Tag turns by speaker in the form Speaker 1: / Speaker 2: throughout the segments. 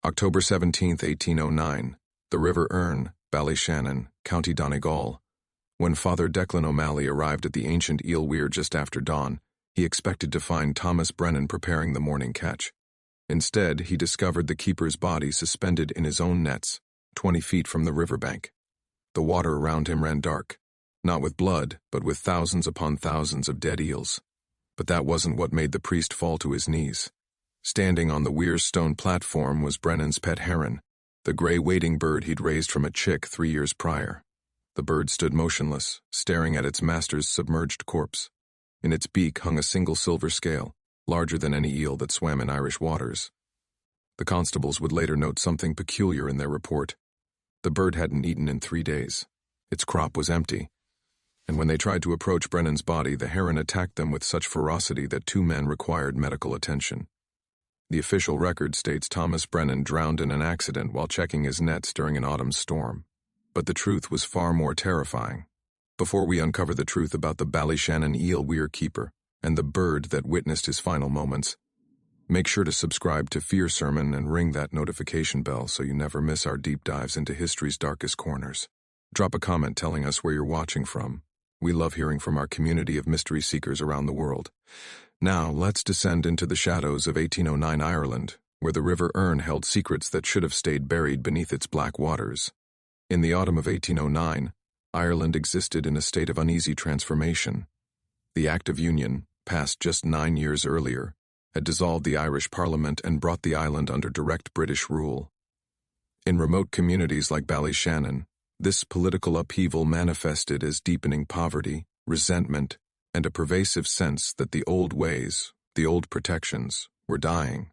Speaker 1: October 17, 1809, the River Erne, Ballyshannon, County Donegal. When Father Declan O'Malley arrived at the ancient Eel Weir just after dawn, he expected to find Thomas Brennan preparing the morning catch. Instead, he discovered the keeper's body suspended in his own nets, 20 feet from the riverbank. The water around him ran dark, not with blood, but with thousands upon thousands of dead eels. But that wasn't what made the priest fall to his knees. Standing on the weir's stone platform was Brennan's pet heron, the gray wading bird he'd raised from a chick 3 years prior. The bird stood motionless, staring at its master's submerged corpse. In its beak hung a single silver scale, larger than any eel that swam in Irish waters. The constables would later note something peculiar in their report. The bird hadn't eaten in 3 days. Its crop was empty. And when they tried to approach Brennan's body, the heron attacked them with such ferocity that 2 men required medical attention. The official record states Thomas Brennan drowned in an accident while checking his nets during an autumn storm. But the truth was far more terrifying. Before we uncover the truth about the Ballyshannon Eel Weir Keeper and the bird that witnessed his final moments, make sure to subscribe to Fear Sermon and ring that notification bell so you never miss our deep dives into history's darkest corners. Drop a comment telling us where you're watching from. We love hearing from our community of mystery seekers around the world. Now, let's descend into the shadows of 1809 Ireland, where the River Erne held secrets that should have stayed buried beneath its black waters. In the autumn of 1809, Ireland existed in a state of uneasy transformation. The Act of Union, passed just 9 years earlier, had dissolved the Irish Parliament and brought the island under direct British rule. In remote communities like Ballyshannon, this political upheaval manifested as deepening poverty, resentment, and a pervasive sense that the old ways, the old protections, were dying.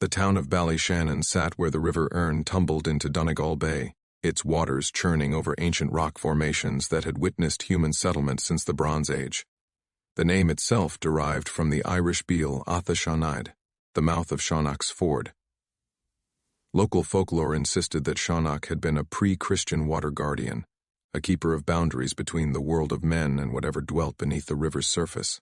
Speaker 1: The town of Ballyshannon sat where the River Erne tumbled into Donegal Bay, its waters churning over ancient rock formations that had witnessed human settlement since the Bronze Age. The name itself derived from the Irish beal Atha Shanaid, the mouth of Shonach's Ford. Local folklore insisted that Shonach had been a pre-Christian water guardian, a keeper of boundaries between the world of men and whatever dwelt beneath the river's surface.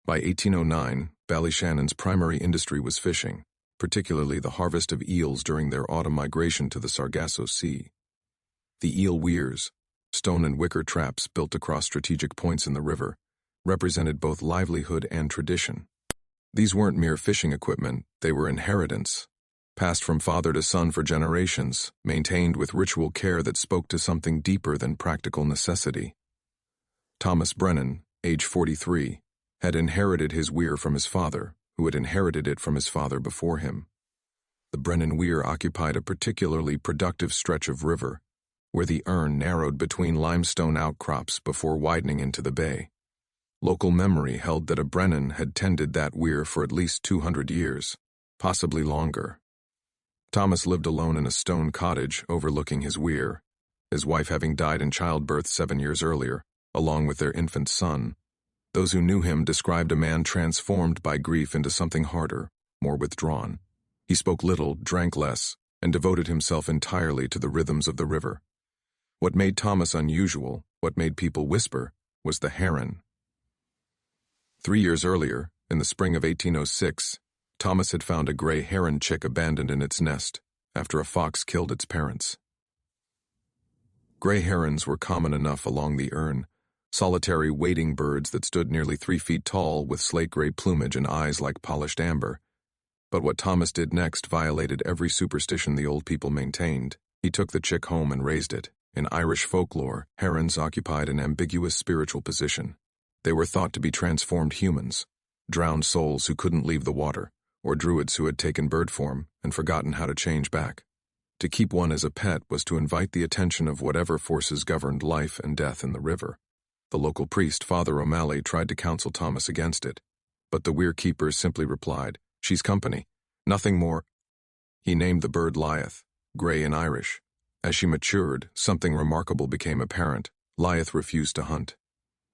Speaker 1: By 1809, Ballyshanon's primary industry was fishing, particularly the harvest of eels during their autumn migration to the Sargasso Sea. The eel weirs, stone and wicker traps built across strategic points in the river, represented both livelihood and tradition. These weren't mere fishing equipment, they were inheritance, passed from father to son for generations, maintained with ritual care that spoke to something deeper than practical necessity. Thomas Brennan, age 43, had inherited his weir from his father, who had inherited it from his father before him. The Brennan weir occupied a particularly productive stretch of river, where the Erne narrowed between limestone outcrops before widening into the bay. Local memory held that a Brennan had tended that weir for at least 200 years, possibly longer. Thomas lived alone in a stone cottage overlooking his weir, his wife having died in childbirth 7 years earlier, along with their infant son. Those who knew him described a man transformed by grief into something harder, more withdrawn. He spoke little, drank less, and devoted himself entirely to the rhythms of the river. What made Thomas unusual, what made people whisper, was the heron. 3 years earlier, in the spring of 1806, Thomas had found a gray heron chick abandoned in its nest after a fox killed its parents. Gray herons were common enough along the Erne, solitary wading birds that stood nearly 3 feet tall with slate-gray plumage and eyes like polished amber. But what Thomas did next violated every superstition the old people maintained. He took the chick home and raised it. In Irish folklore, herons occupied an ambiguous spiritual position. They were thought to be transformed humans, drowned souls who couldn't leave the water, or druids who had taken bird form and forgotten how to change back. To keep one as a pet was to invite the attention of whatever forces governed life and death in the river. The local priest, Father O'Malley, tried to counsel Thomas against it, but the weir keeper simply replied, "She's company, nothing more." He named the bird Lyeth, gray in Irish. As she matured, something remarkable became apparent. Lyeth refused to hunt.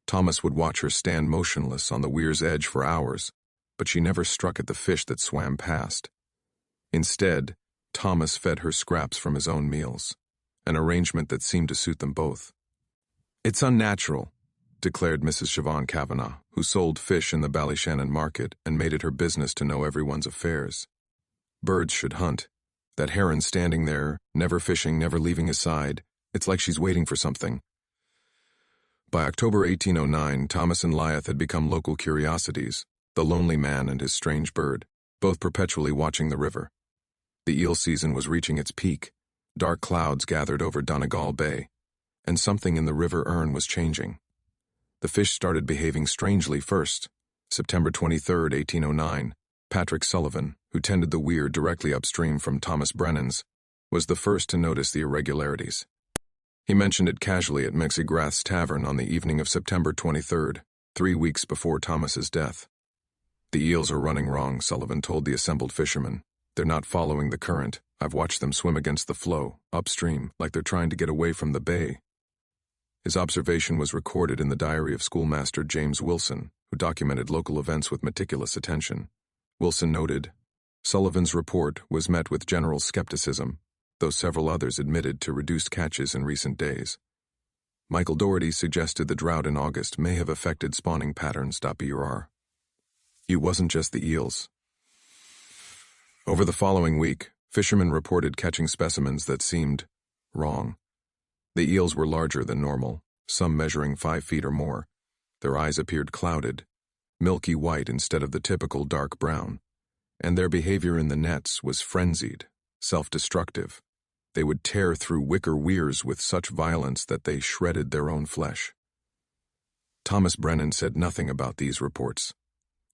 Speaker 1: Thomas would watch her stand motionless on the weir's edge for hours, but she never struck at the fish that swam past. Instead, Thomas fed her scraps from his own meals, an arrangement that seemed to suit them both. "It's unnatural," declared Mrs. Siobhan Kavanagh, who sold fish in the Ballyshannon market and made it her business to know everyone's affairs. "Birds should hunt. That Heron standing there, never fishing, never leaving his side, it's like she's waiting for something. By October 1809, Thomas and Lyeth had become local curiosities, the lonely man and his strange bird, both perpetually watching the river. The eel season was reaching its peak. Dark clouds gathered over Donegal Bay, and something in the River Erne was changing. The fish started behaving strangely first. September 23, 1809, Patrick Sullivan, who tended the weir directly upstream from Thomas Brennan's, was the first to notice the irregularities. He mentioned it casually at McGrath's Tavern on the evening of September 23rd, 3 weeks before Thomas's death. "The eels are running wrong," Sullivan told the assembled fishermen. "They're not following the current. I've watched them swim against the flow, upstream, like they're trying to get away from the bay." His observation was recorded in the diary of schoolmaster James Wilson, who documented local events with meticulous attention. Wilson noted, "Sullivan's report was met with general skepticism, though several others admitted to reduced catches in recent days. Michael Doherty suggested the drought in August may have affected spawning patterns. Bur. It wasn't just the eels. Over the following week, fishermen reported catching specimens that seemed wrong. The eels were larger than normal, some measuring 5 feet or more. Their eyes appeared clouded, milky white instead of the typical dark brown, and their behavior in the nets was frenzied, self-destructive. They would tear through wicker weirs with such violence that they shredded their own flesh. Thomas Brennan said nothing about these reports.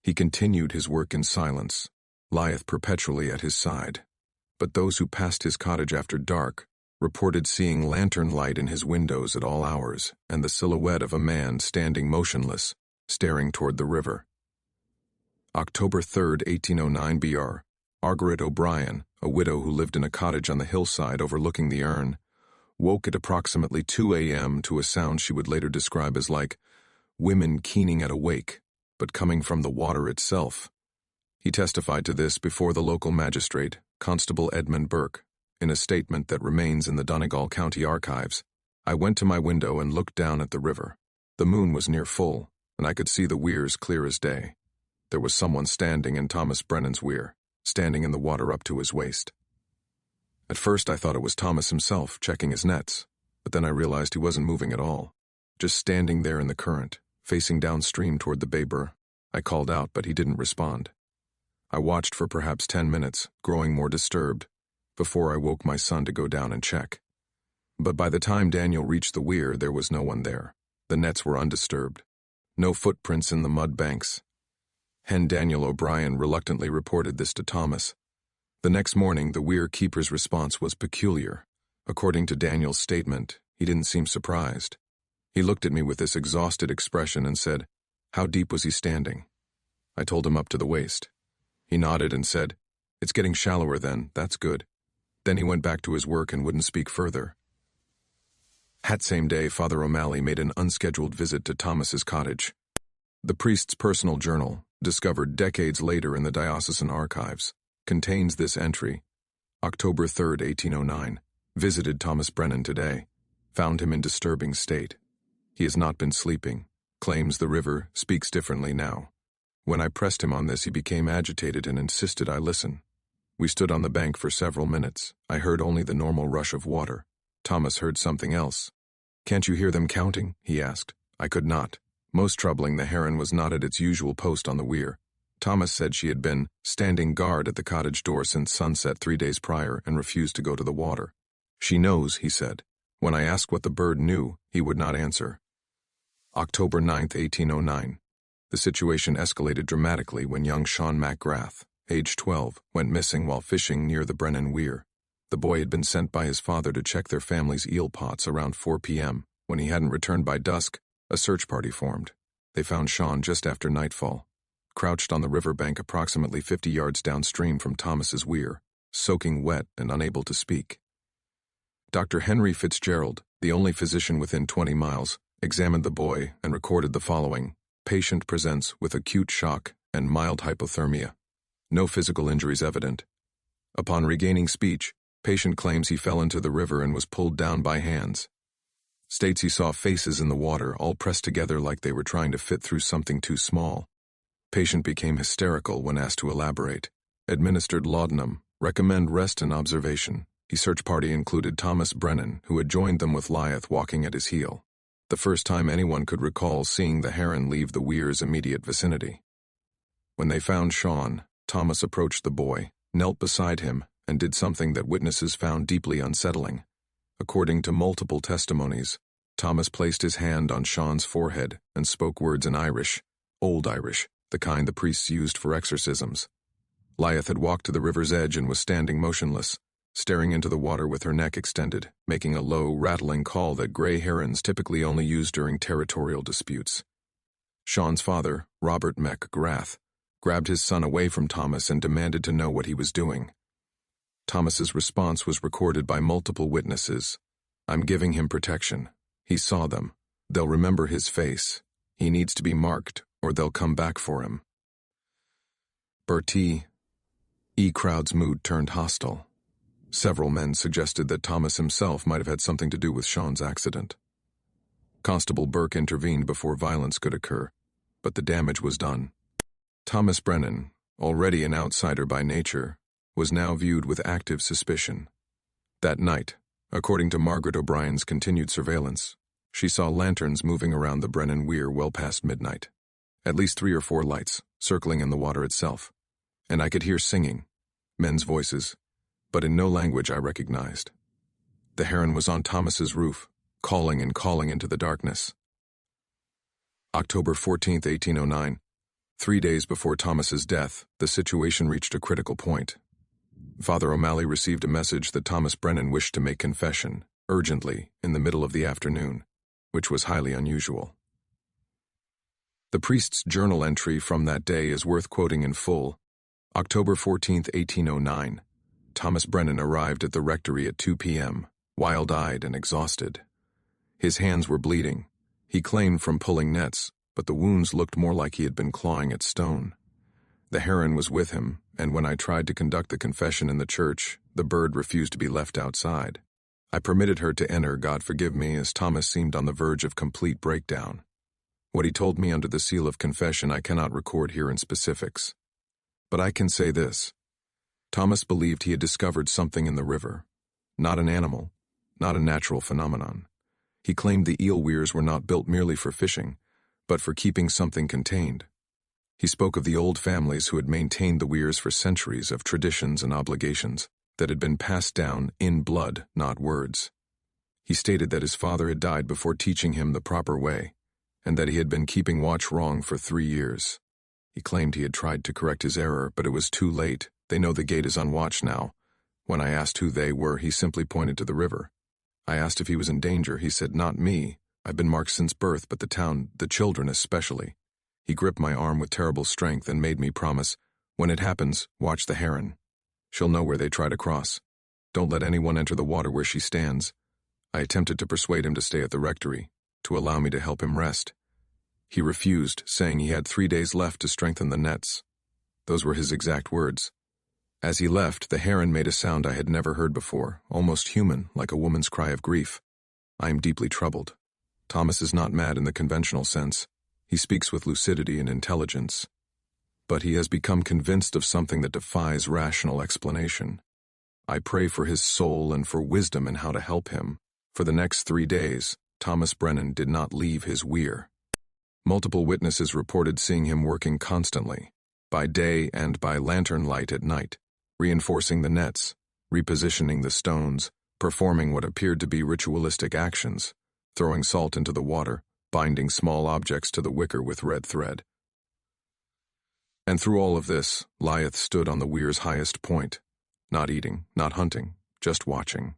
Speaker 1: He continued his work in silence, Lyeth perpetually at his side. But those who passed his cottage after dark reported seeing lantern light in his windows at all hours and the silhouette of a man standing motionless, staring toward the river. October 3, 1809 Br. Margaret O'Brien, a widow who lived in a cottage on the hillside overlooking the Erne, woke at approximately 2 a.m. to a sound she would later describe as like women keening at a wake, but coming from the water itself. He testified to this before the local magistrate, Constable Edmund Burke, in a statement that remains in the Donegal County archives. "I went to my window and looked down at the river. The moon was near full, and I could see the weirs clear as day. There was someone standing in Thomas Brennan's weir, standing in the water up to his waist. At first I thought it was Thomas himself checking his nets, but then I realized he wasn't moving at all, just standing there in the current, facing downstream toward the Baber. I called out, but he didn't respond. I watched for perhaps 10 minutes, growing more disturbed, before I woke my son to go down and check. But by the time Daniel reached the weir, there was no one there. The nets were undisturbed. No footprints in the mud banks." Hen Daniel O'Brien reluctantly reported this to Thomas. The next morning, the weir keeper's response was peculiar. According to Daniel's statement, he didn't seem surprised. He looked at me with this exhausted expression and said, "How deep was he standing?" I told him up to the waist. He nodded and said, "It's getting shallower then, that's good." Then he went back to his work and wouldn't speak further. That same day, Father O'Malley made an unscheduled visit to Thomas's cottage. The priest's personal journal, discovered decades later in the diocesan archives, contains this entry. October 3, 1809. Visited Thomas Brennan today. Found him in disturbing state. He has not been sleeping. Claims the river speaks differently now. When I pressed him on this, he became agitated and insisted I listen. We stood on the bank for several minutes. I heard only the normal rush of water. Thomas heard something else. "Can't you hear them counting?" he asked. I could not. Most troubling, the Heron was not at its usual post on the weir. Thomas said she had been standing guard at the cottage door since sunset 3 days prior and refused to go to the water. "She knows," he said. When I asked what the bird knew, he would not answer. October 9, 1809. The situation escalated dramatically when young Sean McGrath, age 12, went missing while fishing near the Brennan Weir. The boy had been sent by his father to check their family's eel pots around 4 p.m. When he hadn't returned by dusk, a search party formed. They found Sean just after nightfall, crouched on the riverbank approximately 50 yards downstream from Thomas's weir, soaking wet and unable to speak. Dr. Henry Fitzgerald, the only physician within 20 miles, examined the boy and recorded the following. Patient presents with acute shock and mild hypothermia. No physical injuries evident. Upon regaining speech, patient claims he fell into the river and was pulled down by hands. States he saw faces in the water, all pressed together like they were trying to fit through something too small. Patient became hysterical when asked to elaborate. Administered laudanum, Recommend rest and observation. The search party included Thomas Brennan, who had joined them with Wyeth walking at his heel. The first time anyone could recall seeing the Heron leave the Weir's immediate vicinity. When they found Sean, Thomas approached the boy, knelt beside him, and did something that witnesses found deeply unsettling. According to multiple testimonies, Thomas placed his hand on Sean's forehead and spoke words in Irish, Old Irish, the kind the priests used for exorcisms. Wyeth had walked to the river's edge and was standing motionless, staring into the water with her neck extended, making a low, rattling call that gray herons typically only use during territorial disputes. Sean's father, Robert McGrath, grabbed his son away from Thomas and demanded to know what he was doing. Thomas's response was recorded by multiple witnesses. I'm giving him protection. He saw them. They'll remember his face. He needs to be marked, or they'll come back for him. Bertie. Crowd's mood turned hostile. Several men suggested that Thomas himself might have had something to do with Sean's accident. Constable Burke intervened before violence could occur, but the damage was done. Thomas Brennan, already an outsider by nature, was now viewed with active suspicion. That night, according to Margaret O'Brien's continued surveillance, she saw lanterns moving around the Brennan Weir well past midnight. At least 3 or 4 lights, circling in the water itself. And I could hear singing, men's voices, but in no language I recognized. The Heron was on Thomas's roof, calling and calling into the darkness. October 14, 1809. 3 days before Thomas's death, the situation reached a critical point. Father O'Malley received a message that Thomas Brennan wished to make confession, urgently, in the middle of the afternoon, which was highly unusual. The priest's journal entry from that day is worth quoting in full. October 14, 1809. Thomas Brennan arrived at the rectory at 2 p.m., wild-eyed and exhausted. His hands were bleeding. He claimed from pulling nets, but the wounds looked more like he had been clawing at stone. The Heron was with him, and when I tried to conduct the confession in the church, the bird refused to be left outside. I permitted her to enter, God forgive me, as Thomas seemed on the verge of complete breakdown. What he told me under the seal of confession I cannot record here in specifics. But I can say this. Thomas believed he had discovered something in the river. Not an animal, not a natural phenomenon. He claimed the eel weirs were not built merely for fishing, but for keeping something contained. He spoke of the old families who had maintained the weirs for centuries of traditions and obligations that had been passed down in blood, not words. He stated that his father had died before teaching him the proper way, and that he had been keeping watch wrong for 3 years. He claimed he had tried to correct his error, but it was too late. They know the gate is on watch now. When I asked who they were, he simply pointed to the river. I asked if he was in danger. He said, not me. I've been marked since birth, but the town, the children especially. He gripped my arm with terrible strength and made me promise, when it happens, watch the Heron. She'll know where they try to cross. Don't let anyone enter the water where she stands. I attempted to persuade him to stay at the rectory, to allow me to help him rest. He refused, saying he had 3 days left to strengthen the nets. Those were his exact words. As he left, the Heron made a sound I had never heard before, almost human, like a woman's cry of grief. I am deeply troubled. Thomas is not mad in the conventional sense. He speaks with lucidity and intelligence. But he has become convinced of something that defies rational explanation. I pray for his soul and for wisdom in how to help him. For the next 3 days, Thomas Brennan did not leave his weir. Multiple witnesses reported seeing him working constantly, by day and by lantern light at night, reinforcing the nets, repositioning the stones, performing what appeared to be ritualistic actions, throwing salt into the water, binding small objects to the wicker with red thread. And through all of this, Wyeth stood on the weir's highest point, not eating, not hunting, just watching,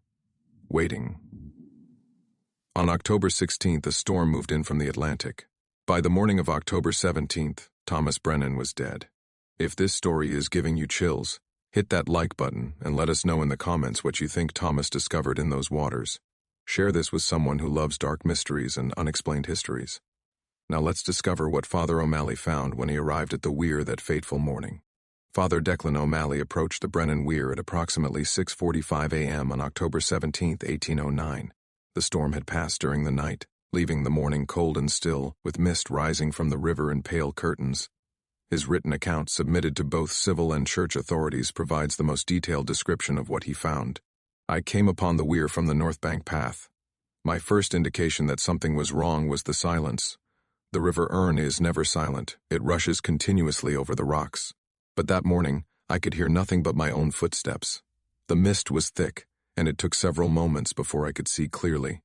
Speaker 1: waiting. On October 16th, a storm moved in from the Atlantic. By the morning of October 17th, Thomas Brennan was dead. If this story is giving you chills, hit that like button and let us know in the comments what you think Thomas discovered in those waters. Share this with someone who loves dark mysteries and unexplained histories. Now let's discover what Father O'Malley found when he arrived at the weir that fateful morning. Father Declan O'Malley approached the Brennan Weir at approximately 6:45 a.m. on October 17, 1809. The storm had passed during the night, leaving the morning cold and still, with mist rising from the river in pale curtains. His written account, submitted to both civil and church authorities, provides the most detailed description of what he found. I came upon the weir from the North Bank path. My first indication that something was wrong was the silence. The River Erne is never silent. It rushes continuously over the rocks. But that morning, I could hear nothing but my own footsteps. The mist was thick, and it took several moments before I could see clearly.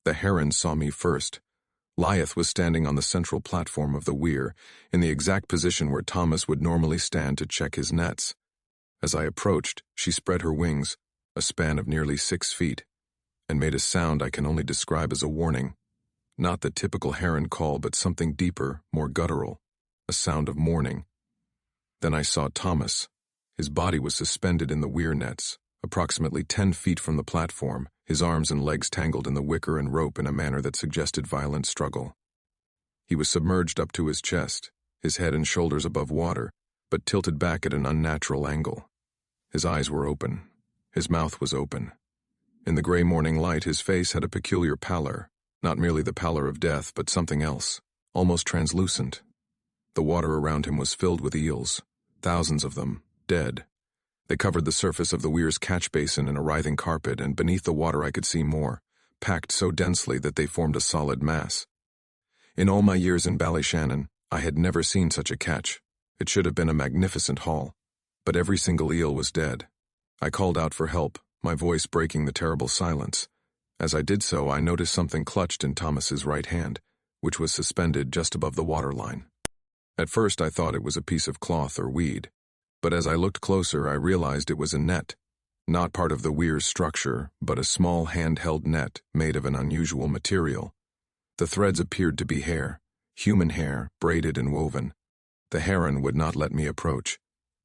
Speaker 1: The Heron saw me first. Lyeth was standing on the central platform of the weir, in the exact position where Thomas would normally stand to check his nets. As I approached, she spread her wings, a span of nearly 6 feet, and made a sound I can only describe as a warning. Not the typical heron call, but something deeper, more guttural, a sound of mourning. Then I saw Thomas. His body was suspended in the weir nets, approximately 10 feet from the platform, his arms and legs tangled in the wicker and rope in a manner that suggested violent struggle. He was submerged up to his chest, his head and shoulders above water, but tilted back at an unnatural angle. His eyes were open. His mouth was open. In the gray morning light, his face had a peculiar pallor, not merely the pallor of death, but something else, almost translucent. The water around him was filled with eels, thousands of them, dead. They covered the surface of the weir's catch basin in a writhing carpet, and beneath the water I could see more, packed so densely that they formed a solid mass. In all my years in Ballyshannon, I had never seen such a catch. It should have been a magnificent haul, but every single eel was dead. I called out for help, my voice breaking the terrible silence. As I did so, I noticed something clutched in Thomas's right hand, which was suspended just above the waterline. At first I thought it was a piece of cloth or weed, but as I looked closer I realized it was a net, not part of the weir's structure, but a small hand-held net made of an unusual material. The threads appeared to be hair, human hair, braided and woven. The heron would not let me approach.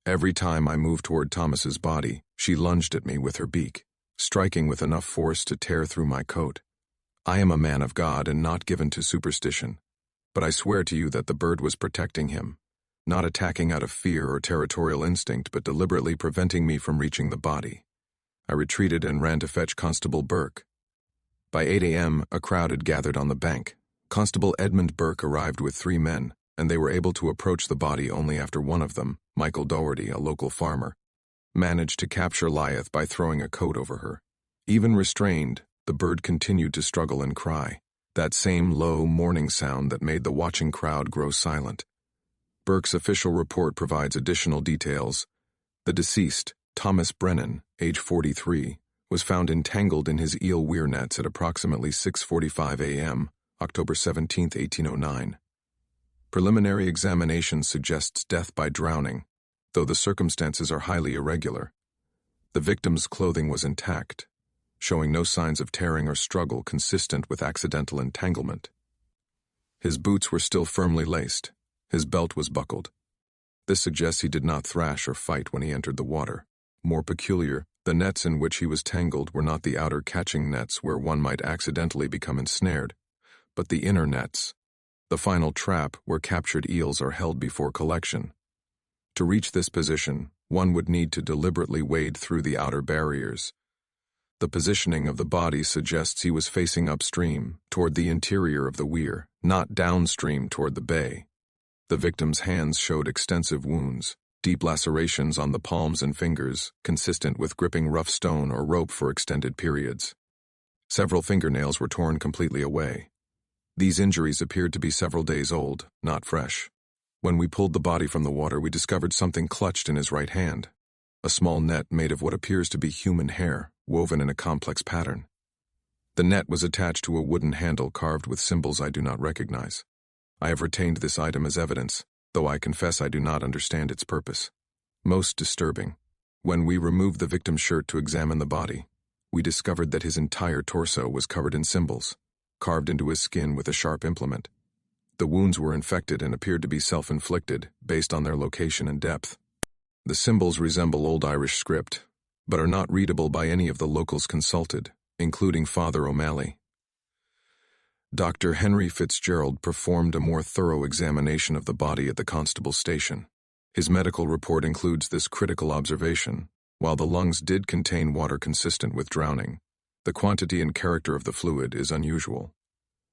Speaker 1: Every time I moved toward Thomas's body, she lunged at me with her beak, striking with enough force to tear through my coat. I am a man of God and not given to superstition, but I swear to you that the bird was protecting him, not attacking out of fear or territorial instinct, but deliberately preventing me from reaching the body. I retreated and ran to fetch Constable Burke. By 8 a.m., a crowd had gathered on the bank. Constable Edmund Burke arrived with 3 men, and they were able to approach the body only after one of them, Michael Doherty, a local farmer, managed to capture Lyeth by throwing a coat over her. Even restrained, the bird continued to struggle and cry, that same low, mourning sound that made the watching crowd grow silent. Burke's official report provides additional details. The deceased, Thomas Brennan, age 43, was found entangled in his eel weir nets at approximately 6:45 a.m., October 17, 1809. Preliminary examination suggests death by drowning, though the circumstances are highly irregular. The victim's clothing was intact, showing no signs of tearing or struggle consistent with accidental entanglement. His boots were still firmly laced. His belt was buckled. This suggests he did not thrash or fight when he entered the water. More peculiar, the nets in which he was tangled were not the outer catching nets where one might accidentally become ensnared, but the inner nets, the final trap where captured eels are held before collection. To reach this position, one would need to deliberately wade through the outer barriers. The positioning of the body suggests he was facing upstream, toward the interior of the weir, not downstream toward the bay. The victim's hands showed extensive wounds, deep lacerations on the palms and fingers, consistent with gripping rough stone or rope for extended periods. Several fingernails were torn completely away. These injuries appeared to be several days old, not fresh. When we pulled the body from the water, we discovered something clutched in his right hand, a small net made of what appears to be human hair, woven in a complex pattern. The net was attached to a wooden handle carved with symbols I do not recognize. I have retained this item as evidence, though I confess I do not understand its purpose. Most disturbing, when we removed the victim's shirt to examine the body, we discovered that his entire torso was covered in symbols, carved into his skin with a sharp implement. The wounds were infected and appeared to be self-inflicted, based on their location and depth. The symbols resemble Old Irish script, but are not readable by any of the locals consulted, including Father O'Malley. Dr. Henry Fitzgerald performed a more thorough examination of the body at the constable's station. His medical report includes this critical observation. While the lungs did contain water consistent with drowning, the quantity and character of the fluid is unusual.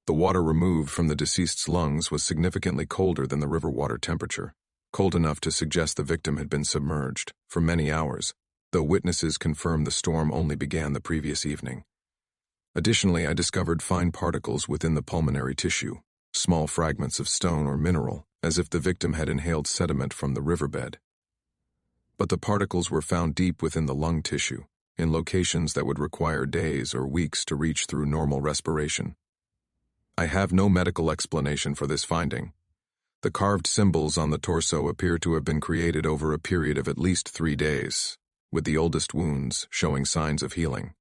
Speaker 1: The water removed from the deceased's lungs was significantly colder than the river water temperature. cold enough to suggest the victim had been submerged for many hours, though witnesses confirmed the storm only began the previous evening. Additionally, I discovered fine particles within the pulmonary tissue, small fragments of stone or mineral, as if the victim had inhaled sediment from the riverbed. But the particles were found deep within the lung tissue, in locations that would require days or weeks to reach through normal respiration. I have no medical explanation for this finding. The carved symbols on the torso appear to have been created over a period of at least 3 days, with the oldest wounds showing signs of healing.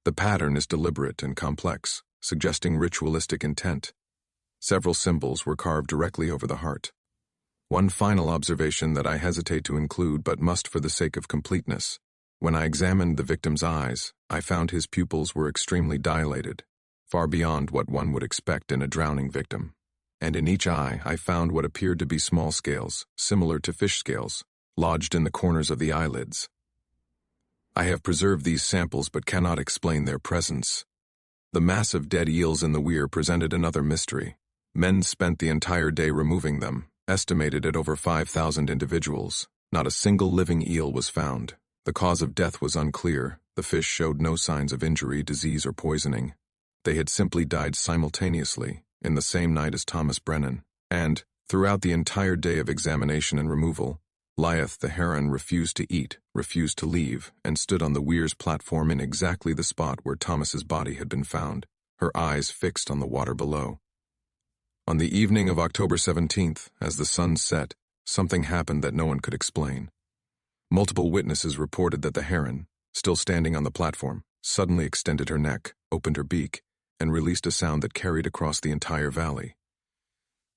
Speaker 1: The pattern is deliberate and complex, suggesting ritualistic intent. Several symbols were carved directly over the heart. One final observation that I hesitate to include but must for the sake of completeness. When I examined the victim's eyes, I found his pupils were extremely dilated, far beyond what one would expect in a drowning victim. And in each eye, I found what appeared to be small scales, similar to fish scales, lodged in the corners of the eyelids. I have preserved these samples but cannot explain their presence. The mass of dead eels in the weir presented another mystery. Men spent the entire day removing them, estimated at over 5,000 individuals. Not a single living eel was found. The cause of death was unclear. The fish showed no signs of injury, disease, or poisoning. They had simply died simultaneously, in the same night as Thomas Brennan, and, throughout the entire day of examination and removal, Lyeth the Heron refused to eat, refused to leave, and stood on the weir's platform in exactly the spot where Thomas's body had been found, her eyes fixed on the water below. On the evening of October 17th, as the sun set, something happened that no one could explain. Multiple witnesses reported that the heron, still standing on the platform, suddenly extended her neck, opened her beak, and released a sound that carried across the entire valley.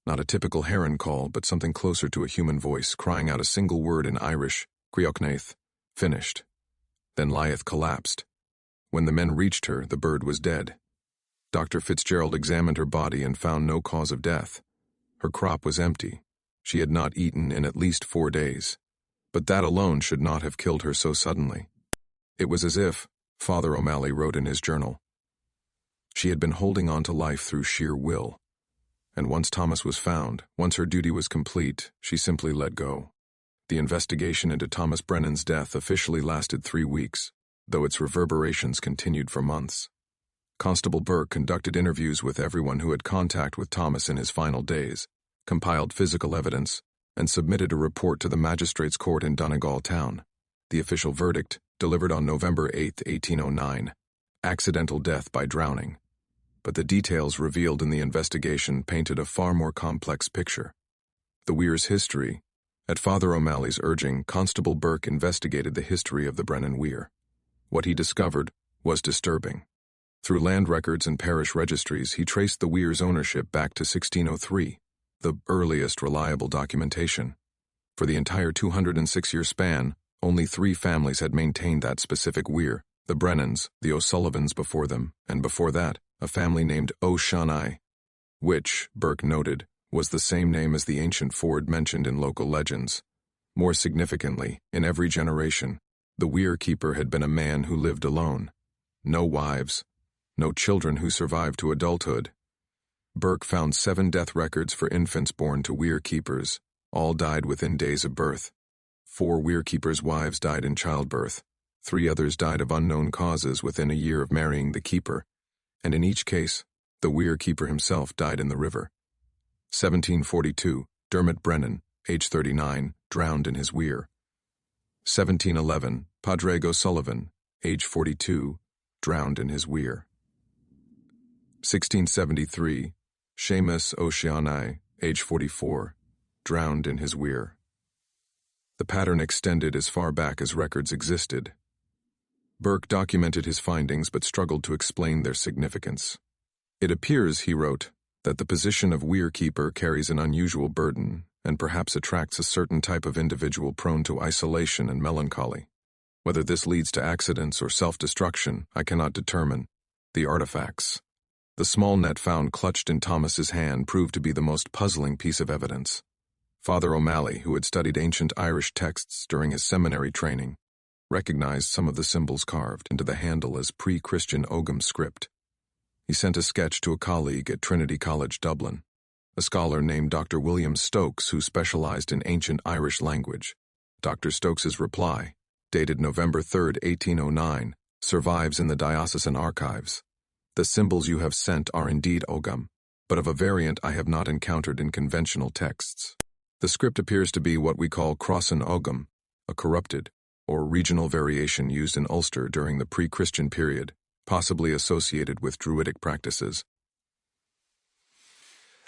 Speaker 1: Not a typical heron call, but something closer to a human voice, crying out a single word in Irish, Creochnaith, finished. Then Lyeth collapsed. When the men reached her, the bird was dead. Dr. Fitzgerald examined her body and found no cause of death. Her crop was empty. She had not eaten in at least 4 days. But that alone should not have killed her so suddenly. It was as if, Father O'Malley wrote in his journal, she had been holding on to life through sheer will. And once Thomas was found, once her duty was complete, she simply let go. The investigation into Thomas Brennan's death officially lasted 3 weeks, though its reverberations continued for months. Constable Burke conducted interviews with everyone who had contact with Thomas in his final days, compiled physical evidence, and submitted a report to the magistrate's court in Donegal town. The official verdict, delivered on November 8, 1809, accidental death by drowning. But the details revealed in the investigation painted a far more complex picture. The weir's history. At Father O'Malley's urging, Constable Burke investigated the history of the Brennan weir. What he discovered was disturbing. Through land records and parish registries, he traced the weir's ownership back to 1603, the earliest reliable documentation. For the entire 206-year span, only 3 families had maintained that specific weir: the Brennans, the O'Sullivans before them, and before that, a family named O'Shaughnessy, which, Burke noted, was the same name as the ancient ford mentioned in local legends. More significantly, in every generation, the weir keeper had been a man who lived alone. No wives, no children who survived to adulthood. Burke found 7 death records for infants born to weir keepers. All died within days of birth. 4 weir keepers' wives died in childbirth. 3 others died of unknown causes within a year of marrying the keeper, and in each case, the weir keeper himself died in the river. 1742, Dermot Brennan, age 39, drowned in his weir. 1711, Padraig O'Sullivan, age 42, drowned in his weir. 1673, Seamus O'Shaughnessy, age 44, drowned in his weir. The pattern extended as far back as records existed. Burke documented his findings but struggled to explain their significance. It appears, he wrote, that the position of weir keeper carries an unusual burden and perhaps attracts a certain type of individual prone to isolation and melancholy. Whether this leads to accidents or self-destruction, I cannot determine. The artifacts. The small net found clutched in Thomas's hand proved to be the most puzzling piece of evidence. Father O'Malley, who had studied ancient Irish texts during his seminary training, recognized some of the symbols carved into the handle as pre-Christian Ogham script. He sent a sketch to a colleague at Trinity College, Dublin. a scholar named Dr. William Stokes who specialized in ancient Irish language. Dr. Stokes's reply, dated November 3, 1809, survives in the diocesan archives. The symbols you have sent are indeed Ogham, but of a variant I have not encountered in conventional texts. The script appears to be what we call Crossan Ogham, a corrupted, or regional variation used in Ulster during the pre-Christian period, possibly associated with Druidic practices.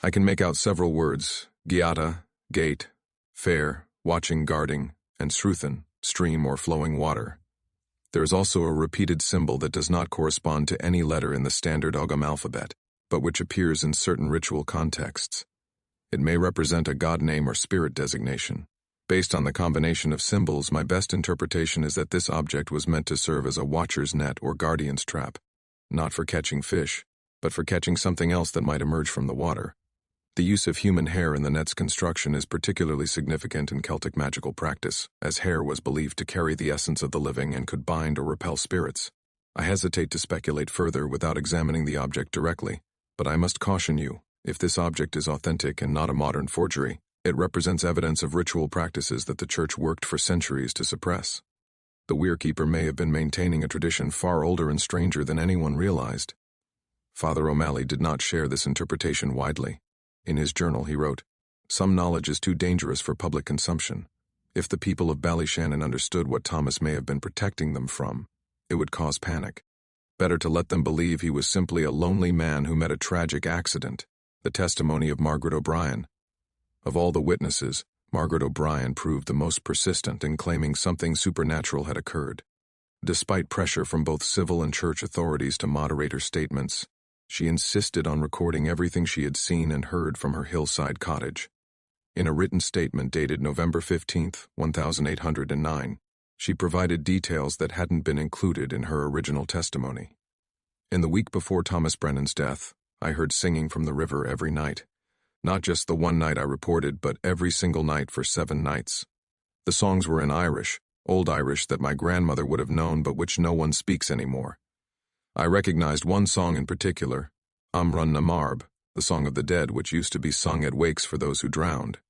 Speaker 1: I can make out several words: giata, gate, fair, watching, guarding, and sruthan, stream or flowing water. There is also a repeated symbol that does not correspond to any letter in the standard Ogham alphabet, but which appears in certain ritual contexts. It may represent a god name or spirit designation. Based on the combination of symbols, my best interpretation is that this object was meant to serve as a watcher's net or guardian's trap, not for catching fish, but for catching something else that might emerge from the water. The use of human hair in the net's construction is particularly significant in Celtic magical practice, as hair was believed to carry the essence of the living and could bind or repel spirits. I hesitate to speculate further without examining the object directly, but I must caution you, if this object is authentic and not a modern forgery, it represents evidence of ritual practices that the Church worked for centuries to suppress. The Weir Keeper may have been maintaining a tradition far older and stranger than anyone realized. Father O'Malley did not share this interpretation widely. In his journal he wrote, "Some knowledge is too dangerous for public consumption. If the people of Ballyshannon understood what Thomas may have been protecting them from, it would cause panic. Better to let them believe he was simply a lonely man who met a tragic accident." The testimony of Margaret O'Brien. Of all the witnesses, Margaret O'Brien proved the most persistent in claiming something supernatural had occurred. Despite pressure from both civil and church authorities to moderate her statements, she insisted on recording everything she had seen and heard from her hillside cottage. In a written statement dated November 15, 1809, she provided details that hadn't been included in her original testimony. In the week before Thomas Brennan's death, I heard singing from the river every night. Not just the one night I reported, but every single night for 7 nights. The songs were in Irish, Old Irish that my grandmother would have known but which no one speaks anymore. I recognized one song in particular, Amrun na Marb, the Song of the Dead, which used to be sung at wakes for those who drowned.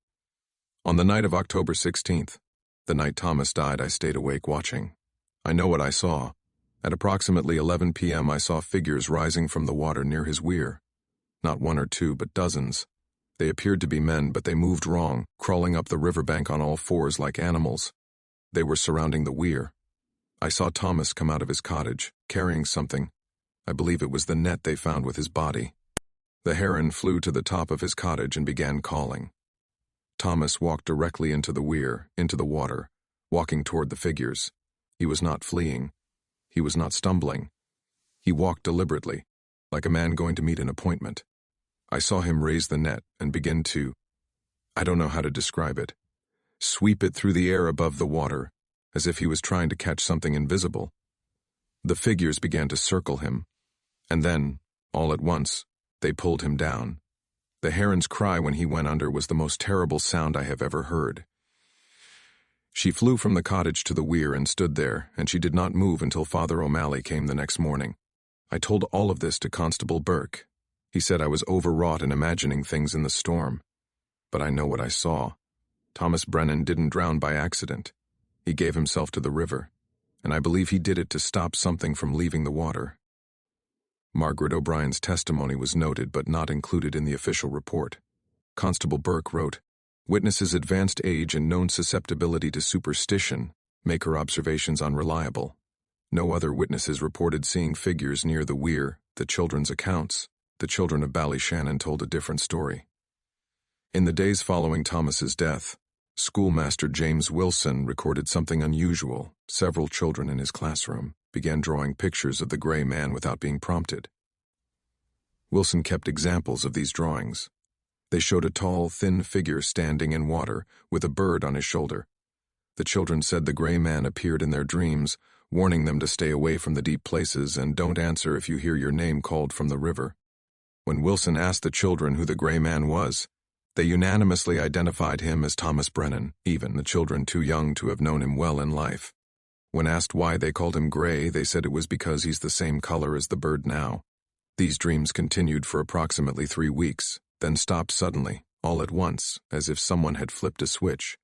Speaker 1: On the night of October 16th, the night Thomas died, I stayed awake watching. I know what I saw. At approximately 11 p.m. I saw figures rising from the water near his weir. Not 1 or 2, but dozens. They appeared to be men, but they moved wrong, crawling up the riverbank on all fours like animals. They were surrounding the weir. I saw Thomas come out of his cottage, carrying something. I believe it was the net they found with his body. The Heron flew to the top of his cottage and began calling. Thomas walked directly into the weir, into the water, walking toward the figures. He was not fleeing. He was not stumbling. He walked deliberately, like a man going to meet an appointment. I saw him raise the net and begin to, I don't know how to describe it, sweep it through the air above the water, as if he was trying to catch something invisible. The figures began to circle him, and then, all at once, they pulled him down. The Heron's cry when he went under was the most terrible sound I have ever heard. She flew from the cottage to the weir and stood there, and she did not move until Father O'Malley came the next morning. I told all of this to Constable Burke. He said I was overwrought in imagining things in the storm. But I know what I saw. Thomas Brennan didn't drown by accident. He gave himself to the river, and I believe he did it to stop something from leaving the water. Margaret O'Brien's testimony was noted but not included in the official report. Constable Burke wrote, "Witnesses' advanced age and known susceptibility to superstition make her observations unreliable. No other witnesses reported seeing figures near the weir. The children's accounts. The children of Ballyshannon told a different story." In the days following Thomas's death, schoolmaster James Wilson recorded something unusual. Several children in his classroom began drawing pictures of the gray man without being prompted. Wilson kept examples of these drawings. They showed a tall, thin figure standing in water with a bird on his shoulder. The children said the gray man appeared in their dreams, warning them to stay away from the deep places and don't answer if you hear your name called from the river. When Wilson asked the children who the gray man was, they unanimously identified him as Thomas Brennan, even the children too young to have known him well in life. When asked why they called him gray, they said it was because he's the same color as the bird now. These dreams continued for approximately 3 weeks, then stopped suddenly, all at once, as if someone had flipped a switch.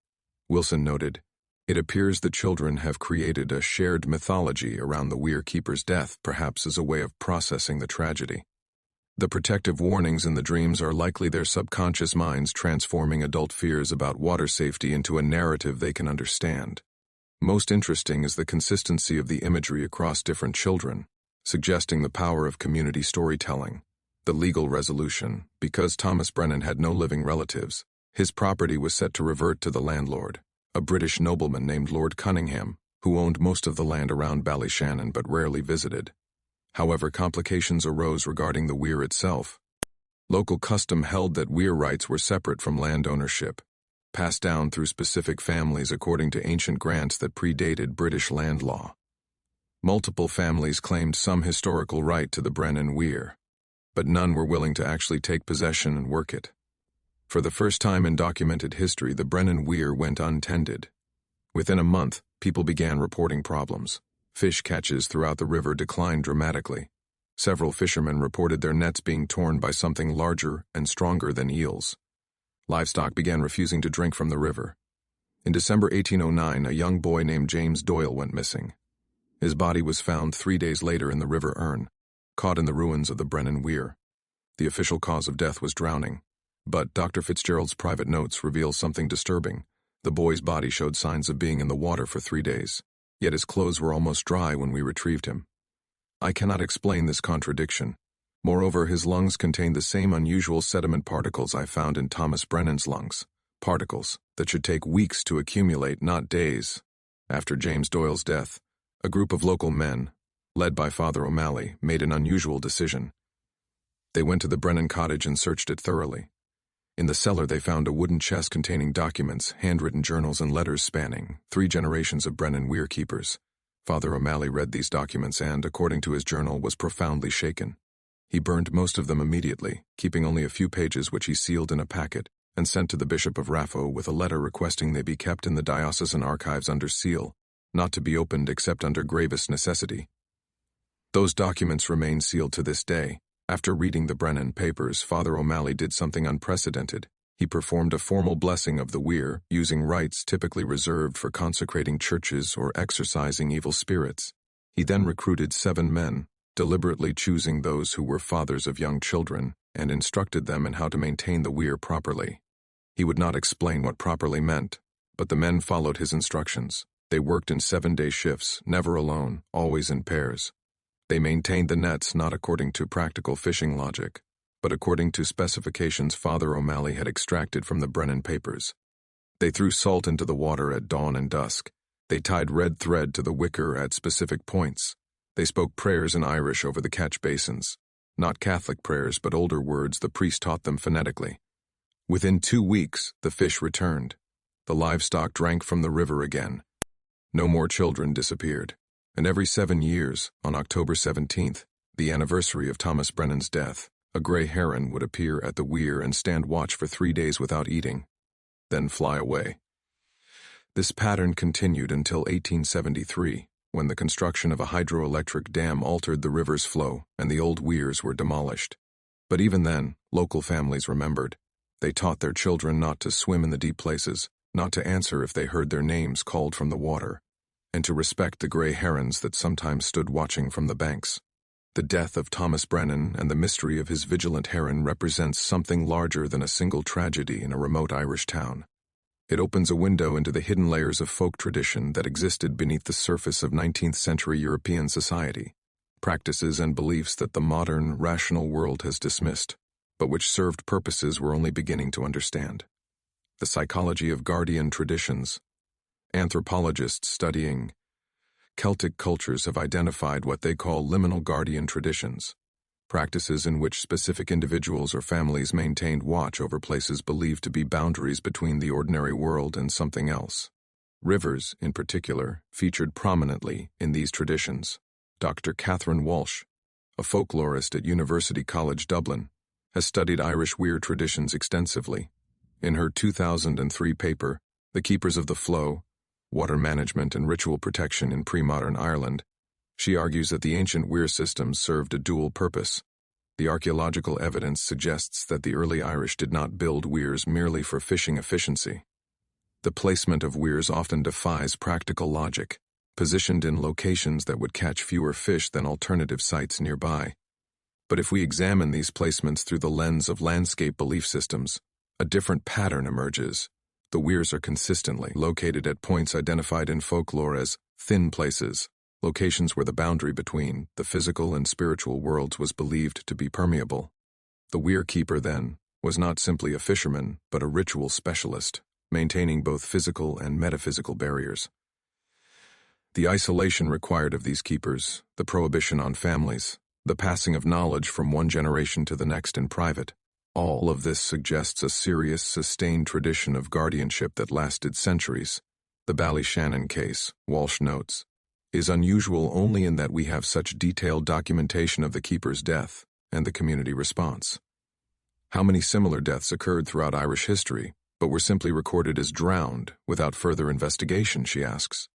Speaker 1: Wilson noted, "It appears the children have created a shared mythology around the Weir Keeper's death, perhaps as a way of processing the tragedy. The protective warnings in the dreams are likely their subconscious minds transforming adult fears about water safety into a narrative they can understand. Most interesting is the consistency of the imagery across different children, suggesting the power of community storytelling. The legal resolution: because Thomas Brennan had no living relatives, his property was set to revert to the landlord, a British nobleman named Lord Cunningham, who owned most of the land around Ballyshannon but rarely visited. However, complications arose regarding the weir itself. Local custom held that weir rights were separate from land ownership, passed down through specific families according to ancient grants that predated British land law. Multiple families claimed some historical right to the Brennan Weir, but none were willing to actually take possession and work it. For the first time in documented history, the Brennan Weir went untended. Within a month, people began reporting problems. Fish catches throughout the river declined dramatically. Several fishermen reported their nets being torn by something larger and stronger than eels. Livestock began refusing to drink from the river. In December 1809, a young boy named James Doyle went missing. His body was found 3 days later in the River Erne, caught in the ruins of the Brennan Weir. The official cause of death was drowning, but Dr. Fitzgerald's private notes reveal something disturbing. The boy's body showed signs of being in the water for 3 days, yet his clothes were almost dry when we retrieved him. I cannot explain this contradiction. Moreover, his lungs contained the same unusual sediment particles I found in Thomas Brennan's lungs, particles that should take weeks to accumulate, not days. After James Doyle's death, a group of local men, led by Father O'Malley, made an unusual decision. They went to the Brennan cottage and searched it thoroughly. In the cellar they found a wooden chest containing documents, handwritten journals, and letters spanning 3 generations of Brennan Weir Keepers. Father O'Malley read these documents and, according to his journal, was profoundly shaken. He burned most of them immediately, keeping only a few pages which he sealed in a packet and sent to the Bishop of Raphoe with a letter requesting they be kept in the diocesan archives under seal, not to be opened except under gravest necessity. Those documents remain sealed to this day. After reading the Brennan papers, Father O'Malley did something unprecedented. He performed a formal blessing of the weir, using rites typically reserved for consecrating churches or exorcising evil spirits. He then recruited 7 men, deliberately choosing those who were fathers of young children, and instructed them in how to maintain the weir properly. He would not explain what properly meant, but the men followed his instructions. They worked in 7-day shifts, never alone, always in pairs. They maintained the nets not according to practical fishing logic, but according to specifications Father O'Malley had extracted from the Brennan papers. They threw salt into the water at dawn and dusk. They tied red thread to the wicker at specific points. They spoke prayers in Irish over the catch basins. Not Catholic prayers, but older words the priest taught them phonetically. Within 2 weeks, the fish returned. The livestock drank from the river again. No more children disappeared. And every 7 years, on October 17th, the anniversary of Thomas Brennan's death, a gray heron would appear at the weir and stand watch for 3 days without eating, then fly away. This pattern continued until 1873, when the construction of a hydroelectric dam altered the river's flow and the old weirs were demolished. But even then, local families remembered. They taught their children not to swim in the deep places, not to answer if they heard their names called from the water, and to respect the gray herons that sometimes stood watching from the banks. The death of Thomas Brennan and the mystery of his vigilant heron represents something larger than a single tragedy in a remote Irish town. It opens a window into the hidden layers of folk tradition that existed beneath the surface of 19th-century European society, practices and beliefs that the modern, rational world has dismissed, but which served purposes we're only beginning to understand. The psychology of guardian traditions. Anthropologists studying Celtic cultures have identified what they call liminal guardian traditions, practices in which specific individuals or families maintained watch over places believed to be boundaries between the ordinary world and something else. Rivers, in particular, featured prominently in these traditions. Dr. Catherine Walsh, a folklorist at University College Dublin, has studied Irish weir traditions extensively. In her 2003 paper, The Keepers of the Flow, Water Management and Ritual Protection in Pre-Modern Ireland, she argues that the ancient weir systems served a dual purpose. The archaeological evidence suggests that the early Irish did not build weirs merely for fishing efficiency. The placement of weirs often defies practical logic, positioned in locations that would catch fewer fish than alternative sites nearby. But if we examine these placements through the lens of landscape belief systems, a different pattern emerges. The weirs are consistently located at points identified in folklore as thin places, locations where the boundary between the physical and spiritual worlds was believed to be permeable. The weir keeper, then, was not simply a fisherman, but a ritual specialist, maintaining both physical and metaphysical barriers. The isolation required of these keepers, the prohibition on families, the passing of knowledge from one generation to the next in private, all of this suggests a serious, sustained tradition of guardianship that lasted centuries. The Ballyshannon case, Walsh notes, is unusual only in that we have such detailed documentation of the keeper's death and the community response. How many similar deaths occurred throughout Irish history, but were simply recorded as drowned without further investigation, she asks.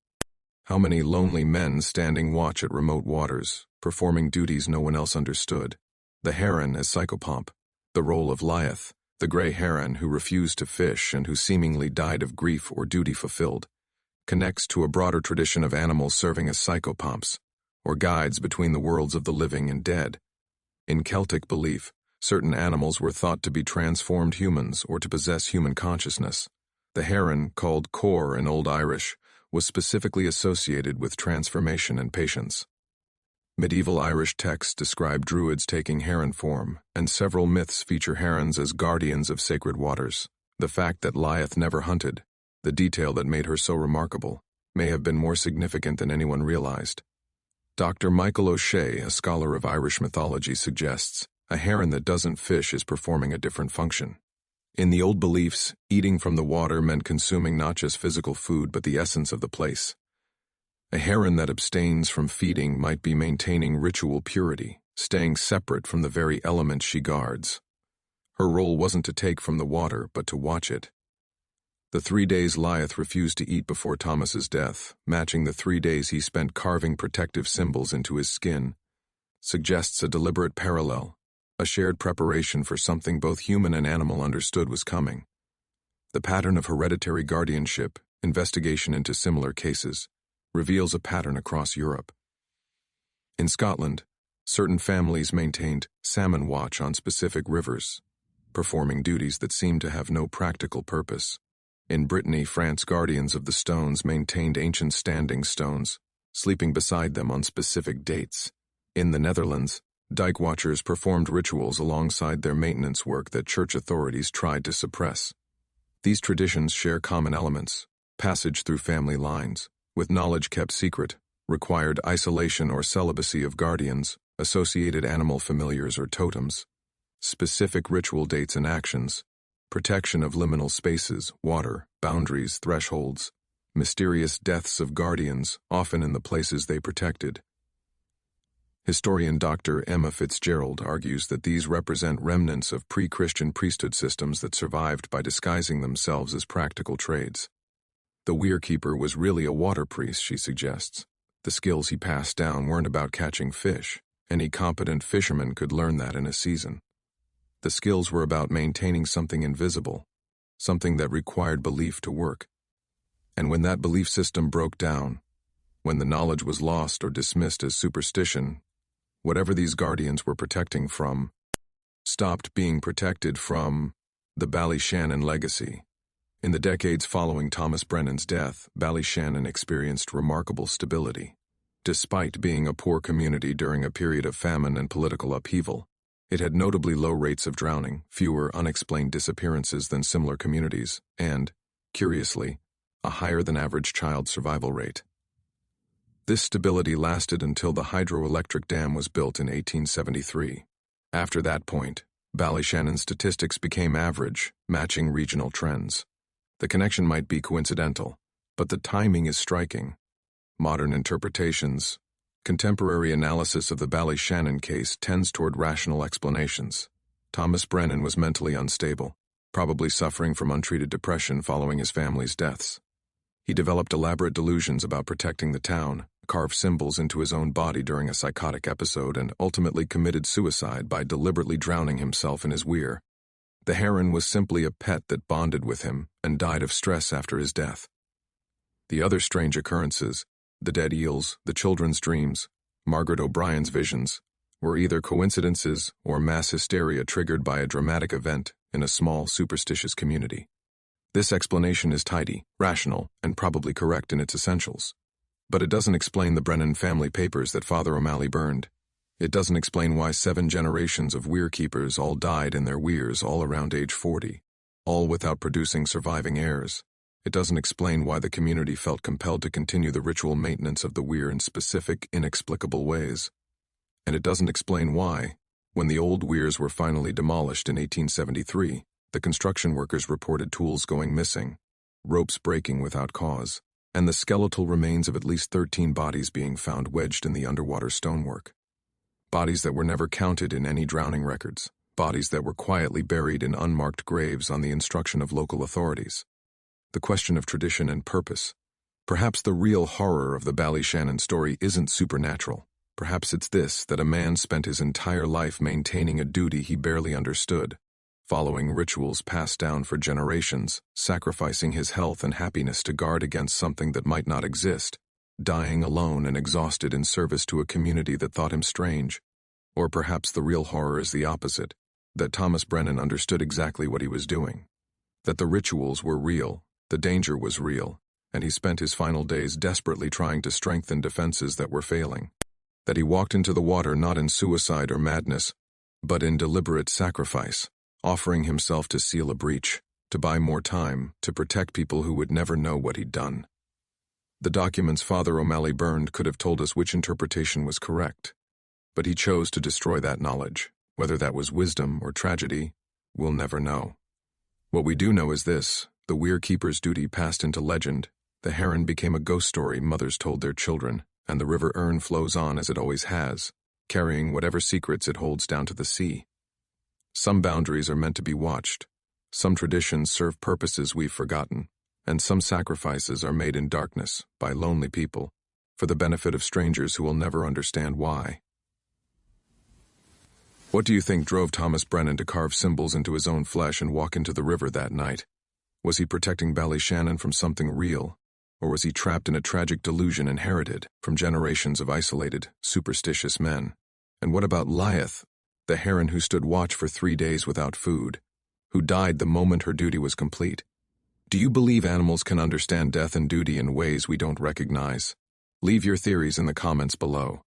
Speaker 1: How many lonely men standing watch at remote waters, performing duties no one else understood? The Heron as psychopomp, the role of Leith, the grey heron who refused to fish and who seemingly died of grief or duty fulfilled, connects to a broader tradition of animals serving as psychopomps, or guides between the worlds of the living and dead. In Celtic belief, certain animals were thought to be transformed humans or to possess human consciousness. The heron, called cor in Old Irish, was specifically associated with transformation and patience. Medieval Irish texts describe druids taking heron form, and several myths feature herons as guardians of sacred waters. The fact that Leith never hunted, the detail that made her so remarkable, may have been more significant than anyone realized. Dr. Michael O'Shea, a scholar of Irish mythology, suggests a heron that doesn't fish is performing a different function. In the old beliefs, eating from the water meant consuming not just physical food but the essence of the place. A heron that abstains from feeding might be maintaining ritual purity, staying separate from the very element she guards. Her role wasn't to take from the water, but to watch it. The 3 days Leith refused to eat before Thomas's death, matching the 3 days he spent carving protective symbols into his skin, suggests a deliberate parallel, a shared preparation for something both human and animal understood was coming. The pattern of hereditary guardianship, investigation into similar cases, reveals a pattern across Europe. In Scotland, certain families maintained salmon watch on specific rivers, performing duties that seemed to have no practical purpose. In Brittany, France, guardians of the stones maintained ancient standing stones, sleeping beside them on specific dates. In the Netherlands, dike watchers performed rituals alongside their maintenance work that church authorities tried to suppress. These traditions share common elements: passage through family lines, with knowledge kept secret, required isolation or celibacy of guardians, associated animal familiars or totems, specific ritual dates and actions, protection of liminal spaces, water, boundaries, thresholds, mysterious deaths of guardians, often in the places they protected. Historian Dr. Emma Fitzgerald argues that these represent remnants of pre-Christian priesthood systems that survived by disguising themselves as practical trades. The weir keeper was really a water priest, she suggests. The skills he passed down weren't about catching fish. Any competent fisherman could learn that in a season. The skills were about maintaining something invisible, something that required belief to work. And when that belief system broke down, when the knowledge was lost or dismissed as superstition, whatever these guardians were protecting from stopped being protected from. The Ballyshannon legacy. In the decades following Thomas Brennan's death, Ballyshannon experienced remarkable stability. Despite being a poor community during a period of famine and political upheaval, it had notably low rates of drowning, fewer unexplained disappearances than similar communities, and, curiously, a higher-than-average child survival rate. This stability lasted until the hydroelectric dam was built in 1873. After that point, Ballyshannon statistics became average, matching regional trends. The connection might be coincidental, but the timing is striking. Modern interpretations, contemporary analysis of the Ballyshannon case tends toward rational explanations. Thomas Brennan was mentally unstable, probably suffering from untreated depression following his family's deaths. He developed elaborate delusions about protecting the town, carved symbols into his own body during a psychotic episode, and ultimately committed suicide by deliberately drowning himself in his weir. The heron was simply a pet that bonded with him and died of stress after his death. The other strange occurrences, the dead eels, the children's dreams, Margaret O'Brien's visions, were either coincidences or mass hysteria triggered by a dramatic event in a small, superstitious community. This explanation is tidy, rational, and probably correct in its essentials. But it doesn't explain the Brennan family papers that Father O'Malley burned. It doesn't explain why 7 generations of weir keepers all died in their weirs all around age 40, all without producing surviving heirs. It doesn't explain why the community felt compelled to continue the ritual maintenance of the weir in specific, inexplicable ways. And it doesn't explain why, when the old weirs were finally demolished in 1873, the construction workers reported tools going missing, ropes breaking without cause, and the skeletal remains of at least 13 bodies being found wedged in the underwater stonework. Bodies that were never counted in any drowning records, bodies that were quietly buried in unmarked graves on the instruction of local authorities. The question of tradition and purpose. Perhaps the real horror of the Ballyshannon story isn't supernatural. Perhaps it's this, that a man spent his entire life maintaining a duty he barely understood, following rituals passed down for generations, sacrificing his health and happiness to guard against something that might not exist, dying alone and exhausted in service to a community that thought him strange. Or perhaps the real horror is the opposite, that Thomas Brennan understood exactly what he was doing, that the rituals were real, the danger was real, and he spent his final days desperately trying to strengthen defenses that were failing, that he walked into the water not in suicide or madness, but in deliberate sacrifice, offering himself to seal a breach, to buy more time, to protect people who would never know what he'd done. The documents Father O'Malley burned could have told us which interpretation was correct, but he chose to destroy that knowledge. Whether that was wisdom or tragedy, we'll never know. What we do know is this: the weir keeper's duty passed into legend, the Heron became a ghost story mothers told their children, and the River Erne flows on as it always has, carrying whatever secrets it holds down to the sea. Some boundaries are meant to be watched, some traditions serve purposes we've forgotten, and some sacrifices are made in darkness by lonely people for the benefit of strangers who will never understand why. What do you think drove Thomas Brennan to carve symbols into his own flesh and walk into the river that night? Was he protecting Ballyshannon from something real, or was he trapped in a tragic delusion inherited from generations of isolated, superstitious men? And what about Lyeth, the heron who stood watch for 3 days without food, who died the moment her duty was complete? Do you believe animals can understand death and duty in ways we don't recognize? Leave your theories in the comments below.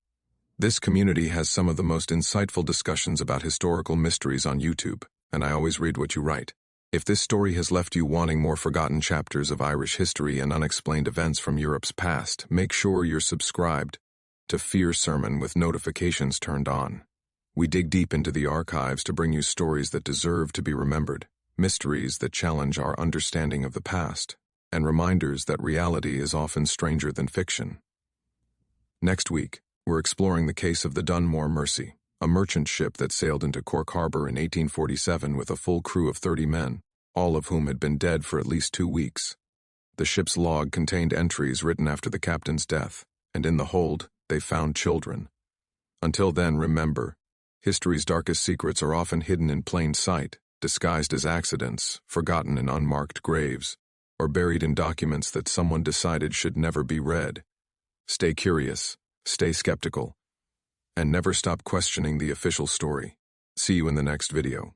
Speaker 1: This community has some of the most insightful discussions about historical mysteries on YouTube, and I always read what you write. If this story has left you wanting more forgotten chapters of Irish history and unexplained events from Europe's past, make sure you're subscribed to Fear Sermon with notifications turned on. We dig deep into the archives to bring you stories that deserve to be remembered, mysteries that challenge our understanding of the past, and reminders that reality is often stranger than fiction. Next week, we're exploring the case of the Dunmore Mercy, a merchant ship that sailed into Cork Harbor in 1847 with a full crew of 30 men, all of whom had been dead for at least 2 weeks. The ship's log contained entries written after the captain's death, and in the hold, they found children. Until then, remember, history's darkest secrets are often hidden in plain sight, disguised as accidents, forgotten in unmarked graves, or buried in documents that someone decided should never be read. Stay curious, stay skeptical, and never stop questioning the official story. See you in the next video.